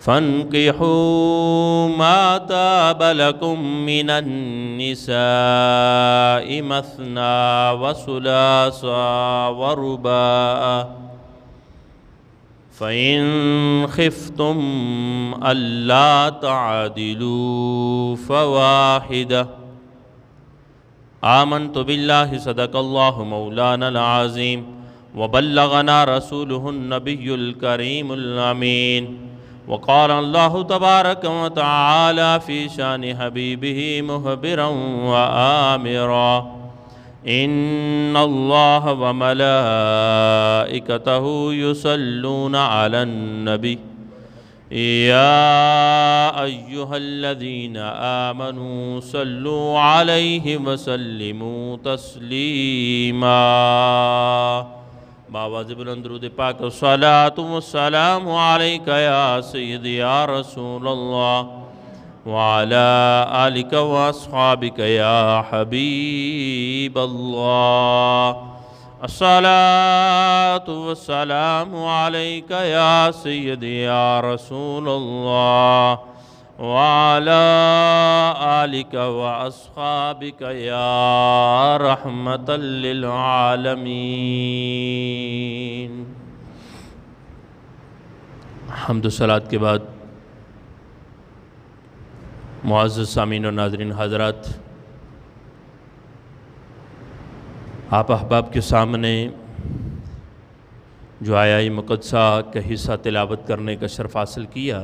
فانكحوا ما تاب لكم من النساء مثنى وثلاث ورباع فإن خفتم ألا تعدلوا فواحدة آمنت بالله صدق الله مولانا العظيم وبلغنا رسوله النبي الكريم الأمين وقال الله تبارك وتعالى في شان حبيبه مخبرا وآمرا إن الله وملائكته يصلون على النبي يا أيها الذين آمنوا صلوا عليه وسلموا تسليما باواجب درود پاک الصلاة والسلام عليك يا سيدي يا رسول الله وعلى آلك وأصحابك يا حبيب الله الصلاة والسلام عليك يا سيدي يا رسول الله وعلى آلك وأصحابك يا رحمة للعالمين. حمد و صلات کے بعد معزز سامعین و ناظرین حضرات، آپ احباب کے سامنے جو آیہ مقدسہ کا حصہ تلاوت کرنے کا شرف حاصل کیا،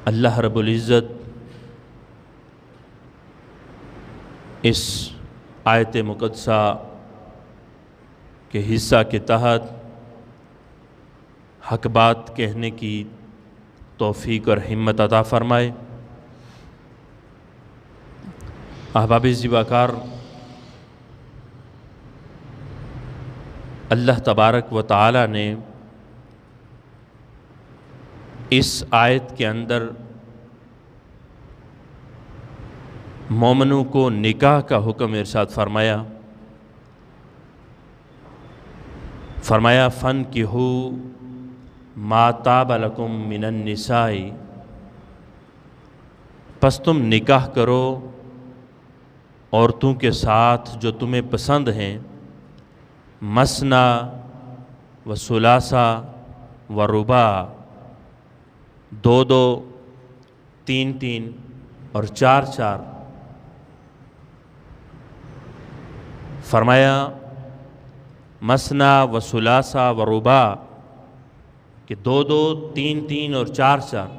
اللہ رب العزت اس آیت مقدسہ کے حصہ کے تحت حق بات کہنے کی توفیق اور ہمت عطا فرمائے. احباب زیباکار، اللہ تبارک و تعالی نے اس آیت کے اندر مومنوں کو نکاح کا حکم ارشاد فرمایا. فَانْكِحُوا مَا طَابَ لَكُم مِّنَ النِّسَاءِ، پس تم نکاح کرو عورتوں کے ساتھ جو تمہیں پسند ہیں، مثنی و ثلاثہ و رباع، دو دو، تین تین اور چار چار. فرمایا مثنی و ثلاثہ و رباع کہ دو دو، تین تین اور چار چار،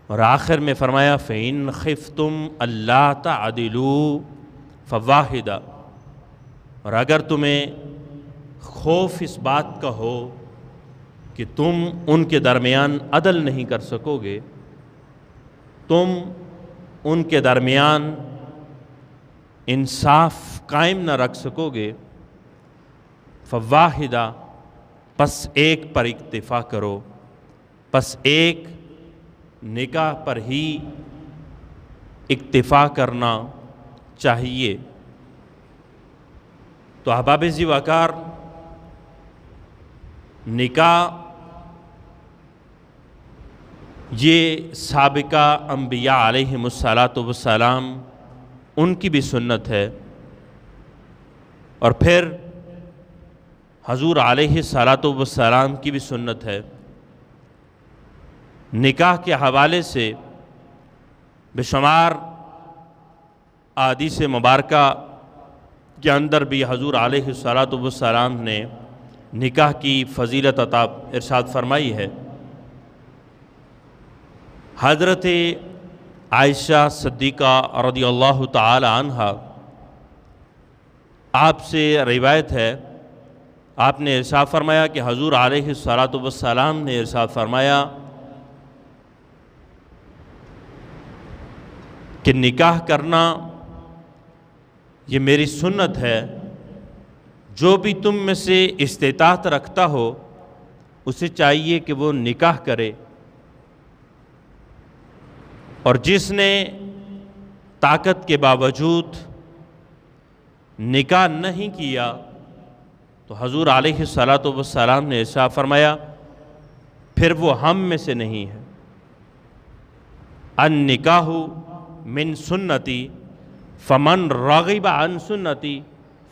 اور آخر میں فرمایا فَإِنْ خِفْتُمْ أَلَّا تَعْدِلُوا فَوَاحِدَةً، اور اگر تمہیں خوف اس بات کا ہو کہ تم ان کے درمیان عدل نہیں کر سکو گے، تم ان کے درمیان انصاف قائم نہ رکھ سکو گے، فواحدہ، پس ایک پر اکتفا کرو، پس ایک نکاح پر ہی اکتفا کرنا چاہیے. تو احباب زیباکار، نکاح یہ سابقہ انبیاء علیہم السلام ان کی بھی سنت ہے، اور پھر حضور علیہ السلام کی بھی سنت ہے. نکاح کے حوالے سے بے شمار احادیث مبارکہ کے اندر بھی حضور علیہ السلام نے نکاح کی فضیلت عطا ارشاد فرمائی ہے. حضرت عائشہ صدیقہ رضی اللہ تعالی عنہا آپ سے روایت ہے، آپ نے ارشاد فرمایا کہ حضور علیہ السلام نے ارشاد فرمایا کہ نکاح کرنا یہ میری سنت ہے، جو بھی تم میں سے استطاعت رکھتا ہو اسے چاہیے کہ وہ نکاح کرے، اور جس نے طاقت کے باوجود نکاح نہیں کیا تو حضور علیہ السلام نے ارشاد فرمایا پھر وہ ہم میں سے نہیں ہے۔ النکاح من سنتی فمن رغب عن سنتی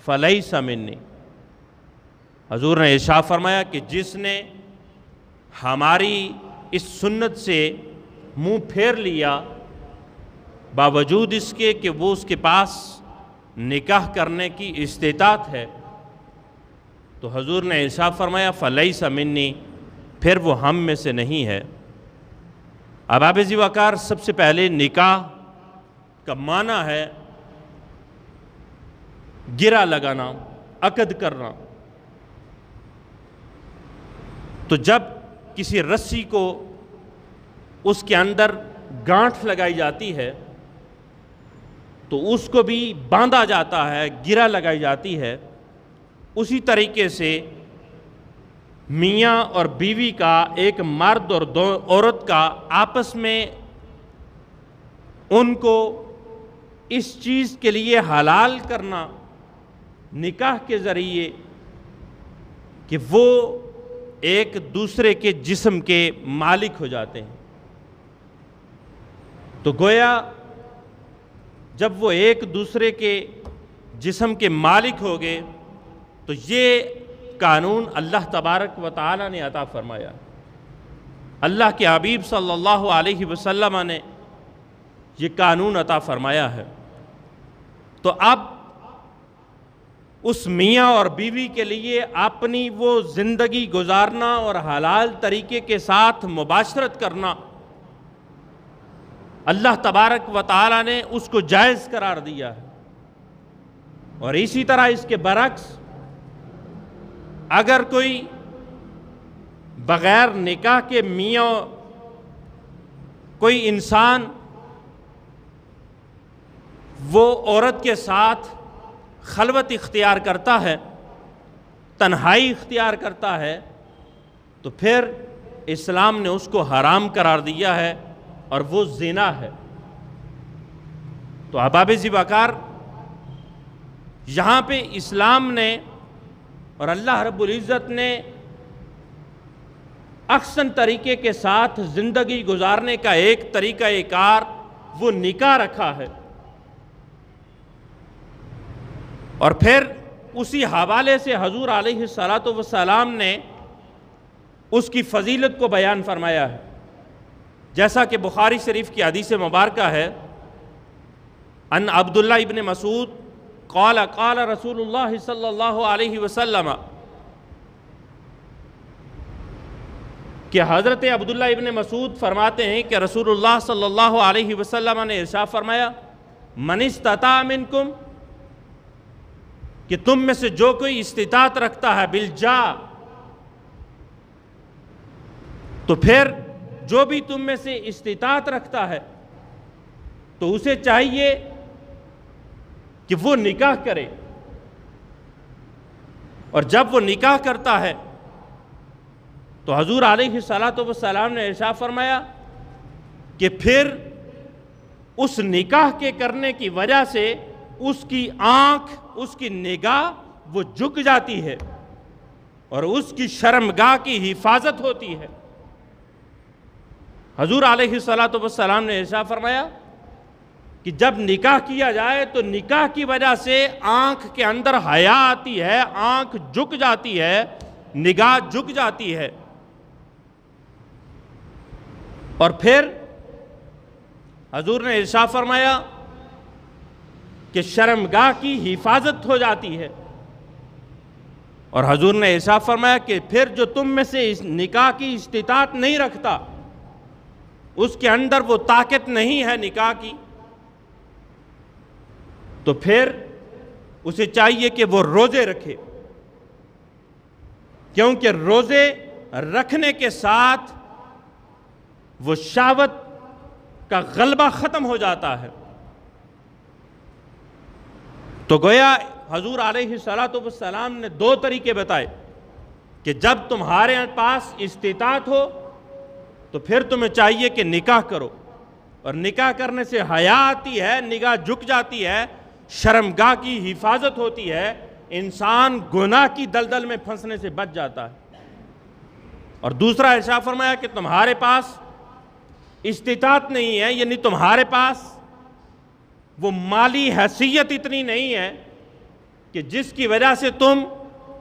فلیس منی۔ حضور نے ارشاد فرمایا کہ جس نے ہماری اس سنت سے منہ پھیر لیا باوجود اس کے کہ وہ اس کے پاس نکاح کرنے کی استطاعت ہے، تو حضور نے ارشاد فرمایا فلیس منی، پھر وہ ہم میں سے نہیں ہے۔ اب عزیز وقار، سب سے پہلے نکاح کا معنی ہے گرہ لگانا، عقد کرنا۔ تو جب کسی رسی کو اس کے اندر گانٹھ لگائی جاتی ہے تو اس کو بھی باندھا جاتا ہے، گرہ لگائی جاتی ہے، اسی طریقے سے میاں اور بیوی کا، ایک مرد اور دو عورت کا آپس میں ان کو اس چیز کے لیے حلال کرنا نکاح کے ذریعے کہ وہ ایک دوسرے کے جسم کے مالک ہو جاتے ہیں۔ تو گویا جب وہ ایک دوسرے کے جسم کے مالک ہو گئے تو یہ قانون اللہ تبارک و تعالی نے عطا فرمایا۔ اللہ کے حبیب صلی اللہ علیہ وسلم نے یہ قانون عطا فرمایا ہے۔ تو اب اس میاں اور بیوی کے لیے اپنی وہ زندگی گزارنا اور حلال طریقے کے ساتھ مباشرت کرنا اللہ تبارک و تعالی نے اس کو جائز قرار دیا ہے۔ اور اسی طرح اس کے برعکس اگر کوئی بغیر نکاح کے میاں کوئی انسان وہ عورت کے ساتھ خلوت اختیار کرتا ہے، تنہائی اختیار کرتا ہے، تو پھر اسلام نے اس کو حرام قرار دیا ہے اور وہ زنا ہے۔ تو احباب ذی-وقار، یہاں پہ اسلام نے اور اللہ رب العزت نے احسن طریقے کے ساتھ زندگی گزارنے کا ایک طریقہ کار وہ نکاح رکھا ہے، اور پھر اسی حوالے سے حضور علیہ السلام نے اس کی فضیلت کو بیان فرمایا ہے، جیسا کہ بخاری شریف کی حدیث مبارکہ ہے، ان عبداللہ ابن مسعود قال قال رسول اللہ صلی اللہ علیہ وسلم، کہ حضرت عبداللہ ابن مسعود فرماتے ہیں کہ رسول اللہ صلی اللہ علیہ وسلم نے ارشاد فرمایا، من استطاع منکم، کہ تم میں سے جو کوئی استطاعت رکھتا ہے بالجا، تو پھر جو بھی تم میں سے استطاعت رکھتا ہے تو اسے چاہیے کہ وہ نکاح کرے، اور جب وہ نکاح کرتا ہے تو حضور علیہ السلام نے ارشاد فرمایا کہ پھر اس نکاح کے کرنے کی وجہ سے اس کی آنکھ، اس کی نگاہ وہ جھک جاتی ہے اور اس کی شرمگاہ کی حفاظت ہوتی ہے۔ حضور علیہ السلام نے ارشاد فرمایا کہ جب نکاح کیا جائے تو نکاح کی وجہ سے آنکھ کے اندر حیا آتی ہے، آنکھ جھک جاتی ہے، نگاہ جھک جاتی ہے، اور پھر حضور نے ارشاد فرمایا کہ شرمگاہ کی حفاظت ہو جاتی ہے، اور حضور نے ارشاد فرمایا کہ پھر جو تم میں سے اس نکاح کی استطاعت نہیں رکھتا، اس کے اندر وہ طاقت نہیں ہے نکاح کی، تو پھر اسے چاہیے کہ وہ روزے رکھے، کیونکہ روزے رکھنے کے ساتھ وہ شہوت کا غلبہ ختم ہو جاتا ہے۔ تو گویا حضور علیہ السلام نے دو طریقے بتائے کہ جب تمہارے پاس استطاعت ہو تو پھر تمہیں چاہیے کہ نکاح کرو، اور نکاح کرنے سے حیا آتی ہے، نگاہ جھک جاتی ہے، شرمگاہ کی حفاظت ہوتی ہے، انسان گناہ کی دلدل میں پھنسنے سے بچ جاتا ہے۔ اور دوسرا ارشاد فرمایا کہ تمہارے پاس استطاعت نہیں ہے، یعنی تمہارے پاس وہ مالی حیثیت اتنی نہیں ہے کہ جس کی وجہ سے تم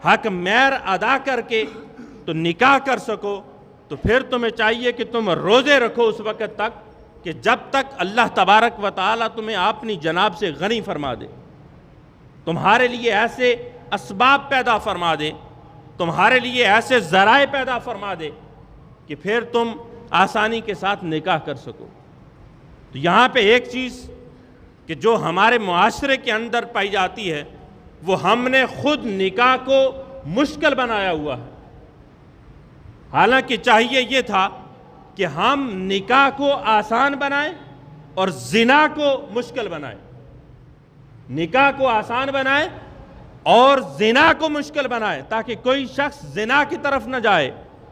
حق مہر ادا کر کے تو نکاح کر سکو، تو پھر تمہیں چاہیے کہ تم روزے رکھو اس وقت تک کہ جب تک اللہ تبارک و تعالیٰ تمہیں اپنی جناب سے غنی فرما دے، تمہارے لیے ایسے اسباب پیدا فرما دے، تمہارے لیے ایسے ذرائع پیدا فرما دے کہ پھر تم آسانی کے ساتھ نکاح کر سکو۔ تو یہاں پہ ایک چیز کہ جو ہمارے معاشرے کے اندر پائی جاتی ہے، وہ ہم نے خود نکاح کو مشکل بنایا ہوا ہے، حالانکہ چاہیے یہ تھا کہ ہم نکاح کو آسان بنائیں اور زنا کو مشکل بنائیں، نکاح کو آسان بنائیں اور زنا کو مشکل بنائیں، تاکہ کوئی شخص زنا کی طرف نہ جائے،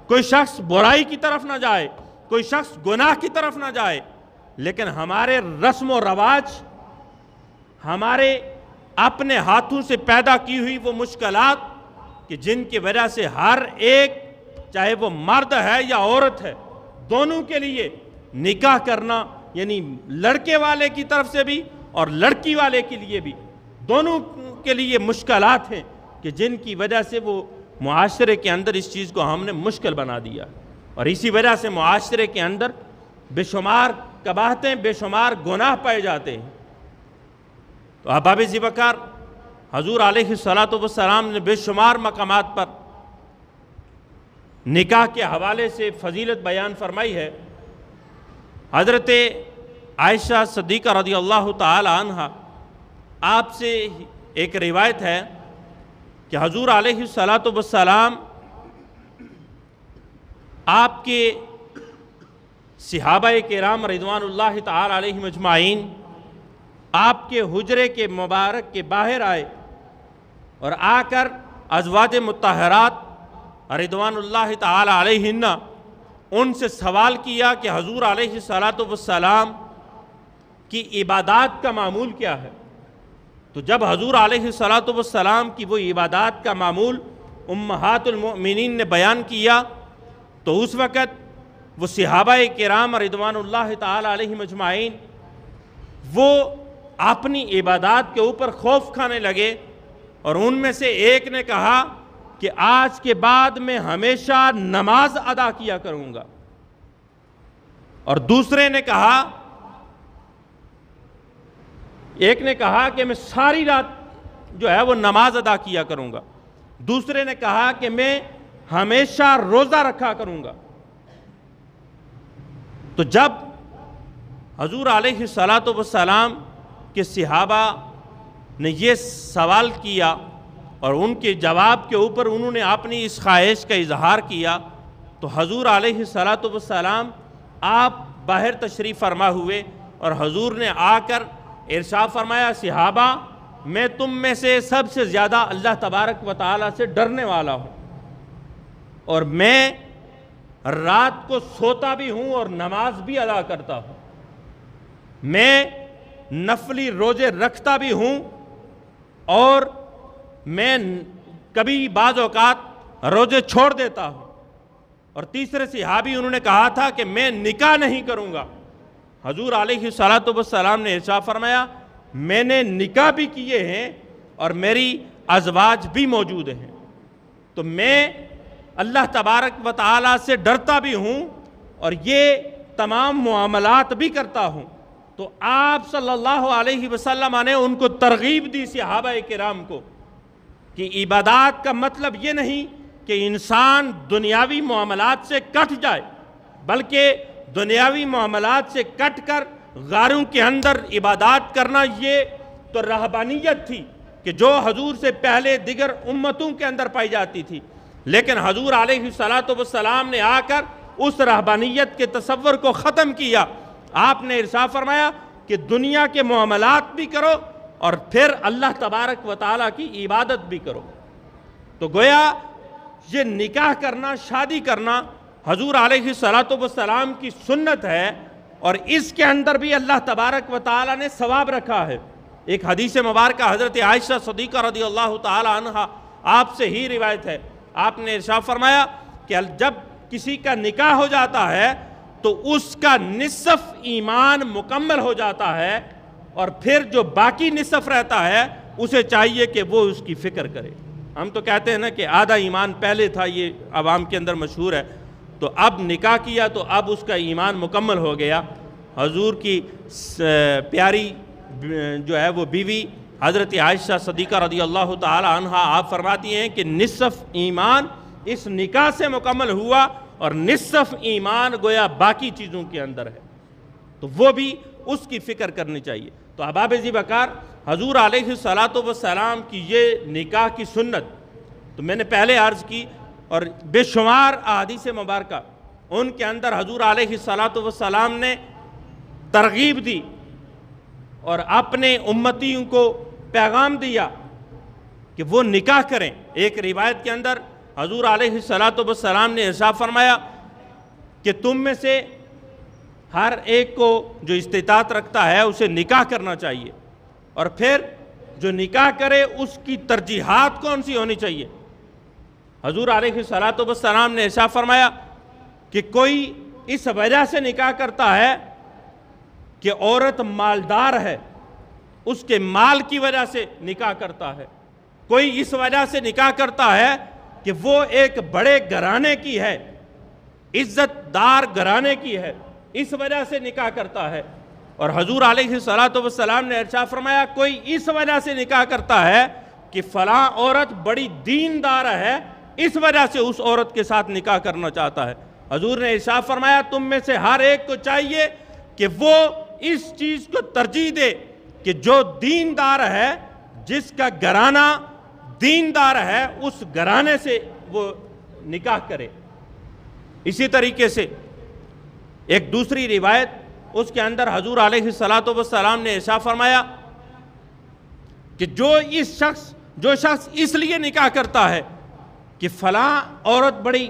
کوئی شخص برائی کی طرف نہ جائے، کوئی شخص گناہ کی طرف نہ جائے۔ لیکن ہمارے رسم و رواج، ہمارے اپنے ہاتھوں سے پیدا کی ہوئی وہ مشکلات کہ جن کی وجہ سے ہر ایک، چاہے وہ مرد ہے یا عورت ہے، دونوں کے لیے نکاح کرنا، یعنی لڑکے والے کی طرف سے بھی اور لڑکی والے کے لیے بھی، دونوں کے لیے مشکلات ہیں کہ جن کی وجہ سے وہ معاشرے کے اندر اس چیز کو ہم نے مشکل بنا دیا، اور اسی وجہ سے معاشرے کے اندر بے شمار قباحتیں، بے شمار گناہ پائے جاتے ہیں۔ تو احباب ذی وقار، حضور علیہ السلام نے بے شمار مقامات پر نکاح کے حوالے سے فضیلت بیان فرمائی ہے۔ حضرت عائشہ صدیقہ رضی اللہ تعالی عنہ آپ سے ایک روایت ہے کہ حضور علیہ السلام آپ کے صحابہ کرام رضوان اللہ تعالی علیہم اجمعین آپ کے حجرے کے مبارک کے باہر آئے اور آ کر ازواج مطہرات رضوان اللہ تعالی علیہن ان سے سوال کیا کہ حضور علیہ السلام کی عبادات کا معمول کیا ہے؟ تو جب حضور علیہ السلام کی وہ عبادات کا معمول امہات المؤمنین نے بیان کیا تو اس وقت وہ صحابہ کرام رضوان اللہ تعالی علیہم اجمعین وہ اپنی عبادات کے اوپر خوف کھانے لگے، اور ان میں سے ایک نے کہا کہ آج کے بعد میں ہمیشہ نماز ادا کیا کروں گا، اور دوسرے نے کہا، ایک نے کہا کہ میں ساری رات جو ہے وہ نماز ادا کیا کروں گا، دوسرے نے کہا کہ میں ہمیشہ روزہ رکھا کروں گا۔ تو جب حضور علیہ السلام کے صحابہ نے یہ سوال کیا اور ان کے جواب کے اوپر انہوں نے اپنی اس خواہش کا اظہار کیا، تو حضور علیہ السلام آپ باہر تشریف فرما ہوئے اور حضور نے آ کر ارشاد فرمایا، صحابہ میں تم میں سے سب سے زیادہ اللہ تبارک و تعالیٰ سے ڈرنے والا ہوں، اور میں رات کو سوتا بھی ہوں اور نماز بھی ادا کرتا ہوں، میں نفلی روزے رکھتا بھی ہوں، اور میں کبھی بعض اوقات روزے چھوڑ دیتا ہوں۔ اور تیسرے صحابی انہوں نے کہا تھا کہ میں نکاح نہیں کروں گا۔ حضور علیہ السلام نے ارشاد فرمایا، میں نے نکاح بھی کیے ہیں اور میری ازواج بھی موجود ہیں، تو میں اللہ تبارک و تعالیٰ سے ڈرتا بھی ہوں اور یہ تمام معاملات بھی کرتا ہوں۔ تو آپ صلی اللہ علیہ وسلم نے ان کو ترغیب دی صحابہ کرام کو کہ عبادات کا مطلب یہ نہیں کہ انسان دنیاوی معاملات سے کٹ جائے، بلکہ دنیاوی معاملات سے کٹ کر غاروں کے اندر عبادات کرنا یہ تو رہبانیت تھی کہ جو حضور سے پہلے دیگر امتوں کے اندر پائی جاتی تھی، لیکن حضور علیہ السلام نے آ کر اس رہبانیت کے تصور کو ختم کیا۔ آپ نے ارشاد فرمایا کہ دنیا کے معاملات بھی کرو اور پھر اللہ تبارک و تعالیٰ کی عبادت بھی کرو۔ تو گویا یہ نکاح کرنا، شادی کرنا حضور علیہ السلام کی سنت ہے، اور اس کے اندر بھی اللہ تبارک و تعالیٰ نے ثواب رکھا ہے۔ ایک حدیث مبارکہ حضرت عائشہ صدیقہ رضی اللہ تعالی عنہ آپ سے ہی روایت ہے، آپ نے ارشاد فرمایا کہ جب کسی کا نکاح ہو جاتا ہے تو اس کا نصف ایمان مکمل ہو جاتا ہے، اور پھر جو باقی نصف رہتا ہے اسے چاہیے کہ وہ اس کی فکر کرے۔ ہم تو کہتے ہیں نا کہ آدھا ایمان پہلے تھا، یہ عوام کے اندر مشہور ہے، تو اب نکاح کیا تو اب اس کا ایمان مکمل ہو گیا۔ حضور کی پیاری جو ہے وہ بیوی حضرت عائشہ صدیقہ رضی اللہ تعالی عنہ، آپ فرماتی ہیں کہ نصف ایمان اس نکاح سے مکمل ہوا اور نصف ایمان گویا باقی چیزوں کے اندر ہے، تو وہ بھی اس کی فکر کرنی چاہیے۔ تو احباب ذی وقار، حضور علیہ السلام کی یہ نکاح کی سنت تو میں نے پہلے عرض کی، اور بے شمار احادیث مبارکہ ان کے اندر حضور علیہ السلام نے ترغیب دی اور اپنے امتیوں کو پیغام دیا کہ وہ نکاح کریں۔ ایک روایت کے اندر حضور علیہ السلام نے ارشاد فرمایا کہ تم میں سے ہر ایک کو جو استطاعت رکھتا ہے اسے نکاح کرنا چاہیے، اور پھر جو نکاح کرے اس کی ترجیحات کون سی ہونی چاہیے۔ حضور علیہ السلام نے ارشاد فرمایا کہ کوئی اس وجہ سے نکاح کرتا ہے کہ عورت مالدار ہے، اس کے مال کی وجہ سے نکاح کرتا ہے، کوئی اس وجہ سے نکاح کرتا ہے کہ وہ ایک بڑے گھرانے کی ہے، عزت دار گھرانے کی ہے، اس وجہ سے نکاح کرتا ہے۔ اور حضور علیہ السلام نے ارشاد فرمایا کوئی اس وجہ سے نکاح کرتا ہے کہ فلاں عورت بڑی دیندار ہے، اس وجہ سے اس عورت کے ساتھ نکاح کرنا چاہتا ہے۔ حضور نے ارشاد فرمایا تم میں سے ہر ایک کو چاہیے کہ وہ اس چیز کو ترجیح دے کہ جو دیندار ہے، جس کا گھرانہ دیندار ہے، اس گھرانے سے وہ نکاح کرے۔ اسی طریقے سے ایک دوسری روایت اس کے اندر حضور علیہ السلام نے ارشاد فرمایا کہ جو شخص اس لیے نکاح کرتا ہے کہ فلاں عورت بڑی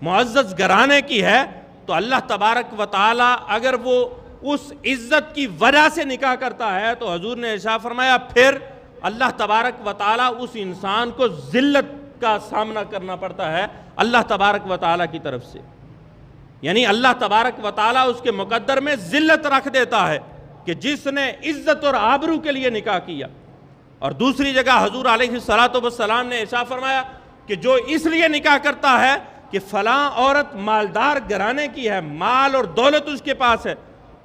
معزز گھرانے کی ہے، تو اللہ تبارک و تعالی اگر وہ اس عزت کی وجہ سے نکاح کرتا ہے تو حضور نے ارشاد فرمایا پھر اللہ تبارک و تعالی اس انسان کو ذلت کا سامنا کرنا پڑتا ہے اللہ تبارک و تعالی کی طرف سے، یعنی اللہ تبارک و تعالی اس کے مقدر میں ذلت رکھ دیتا ہے کہ جس نے عزت اور آبرو کے لیے نکاح کیا۔ اور دوسری جگہ حضور علیہ السلام نے ارشاد فرمایا کہ جو اس لیے نکاح کرتا ہے کہ فلاں عورت مالدار گھرانے کی ہے، مال اور دولت اس کے پاس ہے،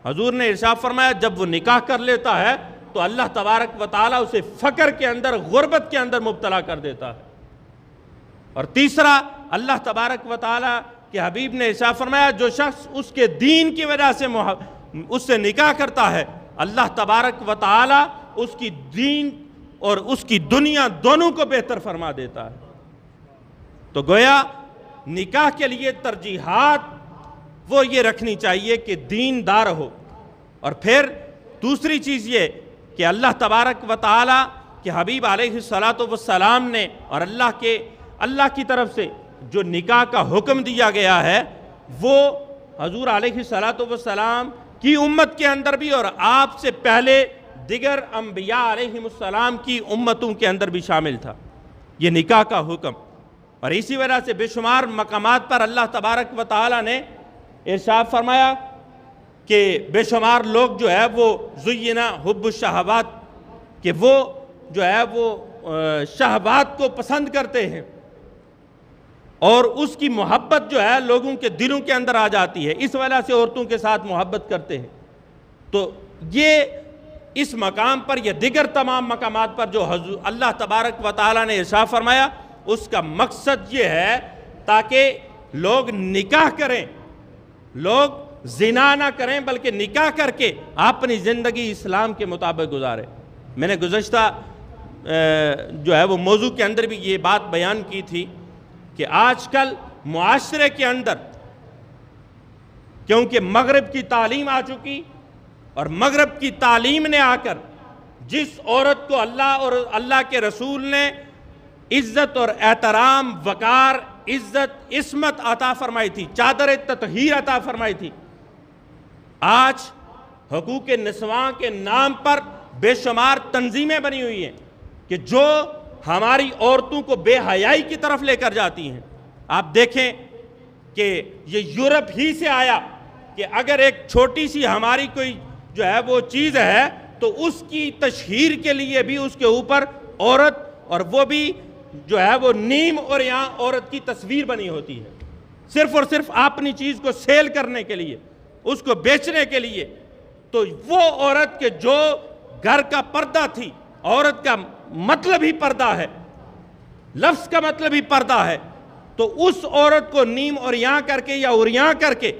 حضور نے ارشاد فرمایا جب وہ نکاح کر لیتا ہے تو اللہ تبارک و تعالی اسے فقر کے اندر، غربت کے اندر مبتلا کر دیتا ہے۔ اور تیسرا، اللہ تبارک و تعالی کے حبیب نے ارشاد فرمایا جو شخص اس کے دین کی وجہ سے اس سے نکاح کرتا ہے، اللہ تبارک و تعالی اس کی دین اور اس کی دنیا دونوں کو بہتر فرما دیتا ہے۔ تو گویا نکاح کے لیے ترجیحات وہ یہ رکھنی چاہیے کہ دیندار ہو، اور پھر دوسری چیز یہ کہ اللہ تبارک و تعالی کے حبیب علیہ السلام نے اور اللہ کی طرف سے جو نکاح کا حکم دیا گیا ہے وہ حضور علیہ السلام کی امت کے اندر بھی اور آپ سے پہلے دیگر انبیاء علیہ السلام کی امتوں کے اندر بھی شامل تھا یہ نکاح کا حکم۔ اور اسی وجہ سے بے شمار مقامات پر اللہ تبارک و تعالی نے ارشاد فرمایا کہ بے شمار لوگ جو ہے وہ زینا حب الشہوات، کہ وہ جو ہے وہ شہوات کو پسند کرتے ہیں اور اس کی محبت جو ہے لوگوں کے دلوں کے اندر آ جاتی ہے، اس وجہ سے عورتوں کے ساتھ محبت کرتے ہیں۔ تو یہ اس مقام پر یا دیگر تمام مقامات پر جو اللہ تبارک و تعالی نے ارشاد فرمایا اس کا مقصد یہ ہے تاکہ لوگ نکاح کریں، لوگ زنا نہ کریں بلکہ نکاح کر کے اپنی زندگی اسلام کے مطابق گزاریں۔ میں نے گزشتہ جو ہے وہ موضوع کے اندر بھی یہ بات بیان کی تھی کہ آج کل معاشرے کے اندر کیونکہ مغرب کی تعلیم آ چکی اور مغرب کی تعلیم نے آ کر جس عورت کو اللہ اور اللہ کے رسول نے عزت اور احترام، وقار، عزت، عصمت عطا فرمائی تھی، چادر تطہیر عطا فرمائی تھی، آج حقوق نسواں کے نام پر بے شمار تنظیمیں بنی ہوئی ہیں کہ جو ہماری عورتوں کو بے حیائی کی طرف لے کر جاتی ہیں۔ آپ دیکھیں کہ یہ یورپ ہی سے آیا کہ اگر ایک چھوٹی سی ہماری کوئی جو ہے وہ چیز ہے تو اس کی تشہیر کے لیے بھی اس کے اوپر عورت، اور وہ بھی جو ہے وہ نیم اور یہاں عورت کی تصویر بنی ہوتی ہے، صرف اور صرف اپنی چیز کو سیل کرنے کے لیے، اس کو بیچنے کے لیے۔ تو وہ عورت کے جو گھر کا پردہ تھی، عورت کا مطلب ہی پردہ ہے، لفظ کا مطلب ہی پردہ ہے، تو اس عورت کو نیم اور یاں کر کے یا اوریاں کر کے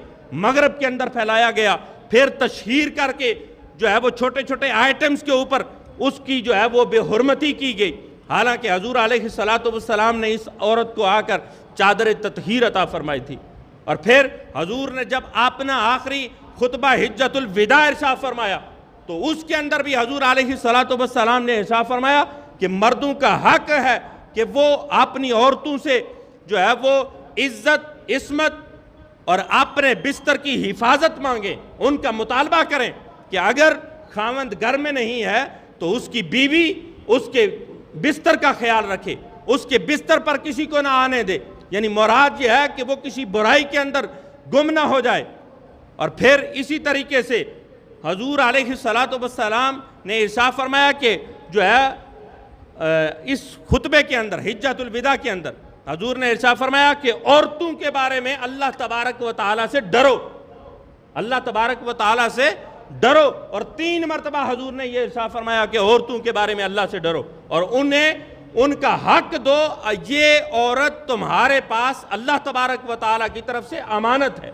مغرب کے اندر پھیلایا گیا، پھر تشہیر کر کے جو ہے وہ چھوٹے چھوٹے آئٹمز کے اوپر اس کی جو ہے وہ بے حرمتی کی گئی، حالانکہ حضور علیہ السلام نے اس عورت کو آ کر چادر تطہیر عطا فرمائی تھی۔ اور پھر حضور نے جب اپنا آخری خطبہ حجۃ الوداع ارشاد فرمایا تو اس کے اندر بھی حضور علیہ السلام نے ارشاد فرمایا کہ مردوں کا حق ہے کہ وہ اپنی عورتوں سے جو ہے وہ عزت، عصمت اور اپنے بستر کی حفاظت مانگیں، ان کا مطالبہ کریں کہ اگر خاوند گھر میں نہیں ہے تو اس کی بیوی اس کے بستر کا خیال رکھے، اس کے بستر پر کسی کو نہ آنے دے، یعنی مراد یہ ہے کہ وہ کسی برائی کے اندر گم نہ ہو جائے۔ اور پھر اسی طریقے سے حضور علیہ السلام نے ارشاد فرمایا کہ جو ہے اس خطبے کے اندر حجۃ الوداع کے اندر حضور نے ارشاد فرمایا کہ عورتوں کے بارے میں اللہ تبارک و تعالیٰ سے ڈرو، اللہ تبارک و تعالیٰ سے ڈرو، اور 3 مرتبہ حضور نے یہ ارشاد فرمایا کہ عورتوں کے بارے میں اللہ سے ڈرو اور انہیں ان کا حق دو، یہ عورت تمہارے پاس اللہ تبارک و تعالیٰ کی طرف سے امانت ہے۔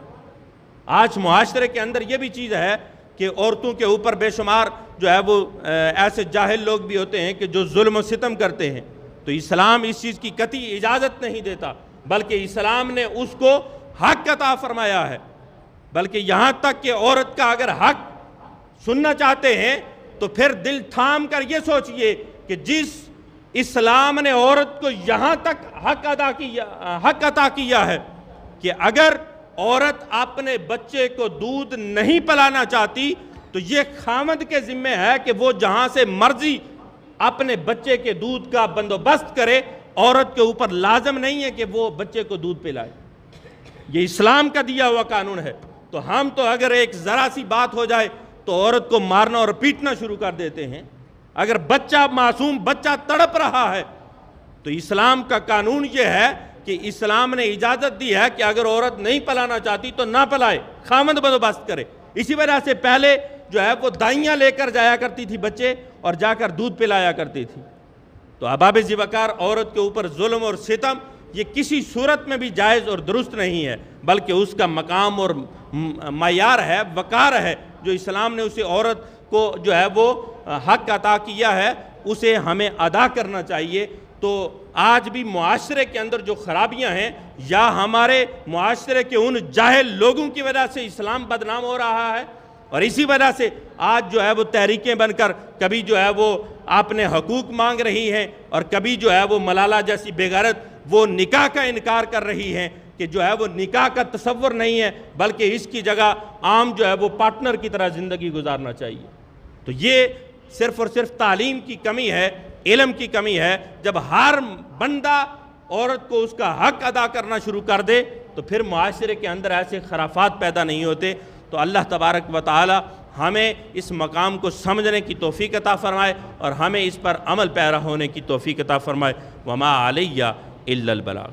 آج معاشرے کے اندر یہ بھی چیز ہے کہ عورتوں کے اوپر بے شمار جو ہے وہ ایسے جاہل لوگ بھی ہوتے ہیں کہ جو ظلم و ستم کرتے ہیں، تو اسلام اس چیز کی قطعی اجازت نہیں دیتا، بلکہ اسلام نے اس کو حق عطا فرمایا ہے، بلکہ یہاں تک کہ عورت کا اگر حق سننا چاہتے ہیں تو پھر دل تھام کر یہ سوچئے کہ جس اسلام نے عورت کو یہاں تک حق عطا کیا ہے کہ اگر عورت اپنے بچے کو دودھ نہیں پلانا چاہتی تو یہ خاوند کے ذمہ ہے کہ وہ جہاں سے مرضی اپنے بچے کے دودھ کا بندوبست کرے، عورت کے اوپر لازم نہیں ہے کہ وہ بچے کو دودھ پلائے۔ یہ اسلام کا دیا ہوا قانون ہے۔ تو ہم تو اگر ایک ذرا سی بات ہو جائے تو عورت کو مارنا اور پیٹنا شروع کر دیتے ہیں۔ اگر بچہ، معصوم بچہ تڑپ رہا ہے تو اسلام کا قانون یہ ہے کہ اسلام نے اجازت دی ہے کہ اگر عورت نہیں پلانا چاہتی تو نہ پلائے، خاوند بندوبست کرے۔ اسی وجہ سے پہلے جو ہے وہ دائیاں لے کر جایا کرتی تھی بچے اور جا کر دودھ پلایا کرتی تھی۔ تو اباب ذیوکار عورت کے اوپر ظلم اور ستم یہ کسی صورت میں بھی جائز اور درست نہیں ہے، بلکہ اس کا مقام اور معیار ہے، وقار ہے، جو اسلام نے اسے عورت کو جو ہے وہ حق عطا کیا ہے اسے ہمیں ادا کرنا چاہیے۔ تو آج بھی معاشرے کے اندر جو خرابیاں ہیں، یا ہمارے معاشرے کے ان جاہل لوگوں کی وجہ سے اسلام بدنام ہو رہا ہے، اور اسی وجہ سے آج جو ہے وہ تحریکیں بن کر کبھی جو ہے وہ اپنے حقوق مانگ رہی ہیں، اور کبھی جو ہے وہ ملالہ جیسی بے غیرت وہ نکاح کا انکار کر رہی ہیں کہ جو ہے وہ نکاح کا تصور نہیں ہے، بلکہ اس کی جگہ عام جو ہے وہ پارٹنر کی طرح زندگی گزارنا چاہیے۔ تو یہ صرف اور صرف تعلیم کی کمی ہے، علم کی کمی ہے۔ جب ہر بندہ عورت کو اس کا حق ادا کرنا شروع کر دے تو پھر معاشرے کے اندر ایسے خرافات پیدا نہیں ہوتے۔ تو اللہ تبارک و تعالی ہمیں اس مقام کو سمجھنے کی توفیق عطا فرمائے اور ہمیں اس پر عمل پیرا ہونے کی توفیق عطا فرمائے۔ وما علیہ الا البلاغ۔